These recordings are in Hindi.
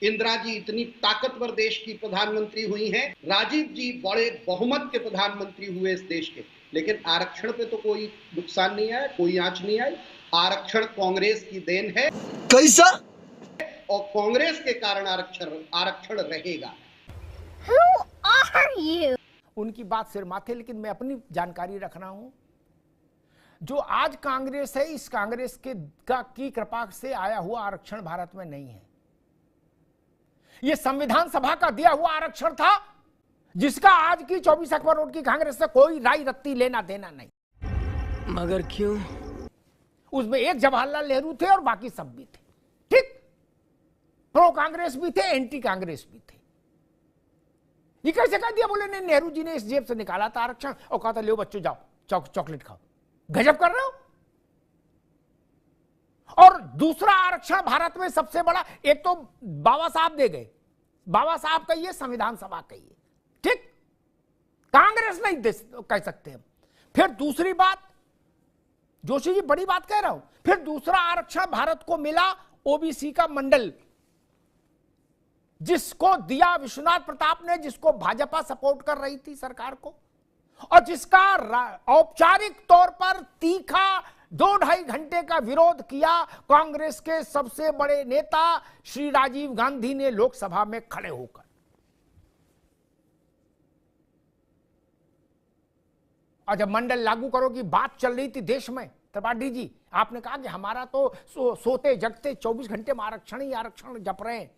इंदिरा जी इतनी ताकतवर देश की प्रधानमंत्री हुई हैं, राजीव जी बड़े बहुमत के प्रधानमंत्री हुए इस देश के, लेकिन आरक्षण पे तो कोई नुकसान नहीं आया, कोई आंच नहीं आई। आरक्षण कांग्रेस की देन है। कैसा? और कांग्रेस के कारण आरक्षण रहेगा। Who are you? उनकी बात सिर माथे, लेकिन मैं अपनी जानकारी रख रहा हूं। जो आज कांग्रेस है, इस कांग्रेस की कृपा से आया हुआ आरक्षण भारत में नहीं है। यह संविधान सभा का दिया हुआ आरक्षण था, जिसका आज की 24 अक्टूबर रोड की कांग्रेस से कोई राय रत्ती लेना देना नहीं। मगर क्यों? उसमें एक जवाहरलाल नेहरू थे और बाकी सब भी थे। ठीक, प्रो कांग्रेस भी थे, एंटी कांग्रेस भी थे। ये कैसे कह दिया? बोले नहीं, नेहरू जी ने इस जेब से निकाला था आरक्षण और कहा था लो बच्चों जाओ चॉकलेट खाओ। गजब कर रहे हो। और दूसरा आरक्षण भारत में सबसे बड़ा, एक तो बाबा साहब दे गए, बाबा साहब कहिए, संविधान सभा कहिए, ठीक, कांग्रेस नहीं दे कह सकते हम। फिर दूसरी बात, जोशी जी बड़ी बात कह रहा हूं, फिर दूसरा आरक्षण भारत को मिला ओबीसी का मंडल, जिसको दिया विश्वनाथ प्रताप ने, जिसको भाजपा सपोर्ट कर रही थी सरकार को, और जिसका औपचारिक तौर पर तीखा 2-2.5 घंटे का विरोध किया कांग्रेस के सबसे बड़े नेता श्री राजीव गांधी ने लोकसभा में खड़े होकर। और जब मंडल लागू करो की बात चल रही थी देश में, त्रिपाठी जी आपने कहा कि हमारा तो सोते जगते 24 घंटे में आरक्षण ही आरक्षण जप रहे हैं,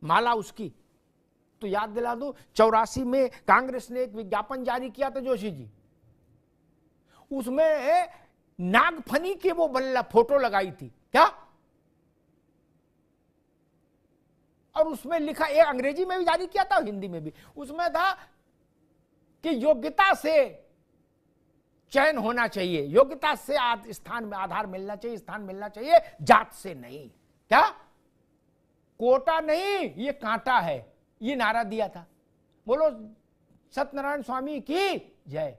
माला उसकी। तो याद दिला दूं, 84 में कांग्रेस ने एक विज्ञापन जारी किया था जोशी जी, उसमें नागफनी के वो फोटो लगाई थी क्या, और उसमें लिखा, एक अंग्रेजी में भी जारी किया था, हिंदी में भी, उसमें था कि योग्यता से चयन होना चाहिए, योग्यता से स्थान में आधार मिलना चाहिए, स्थान मिलना चाहिए, जात से नहीं। क्या कोटा नहीं, ये कांटा है, ये नारा दिया था। बोलो सत्यनारायण स्वामी की जय।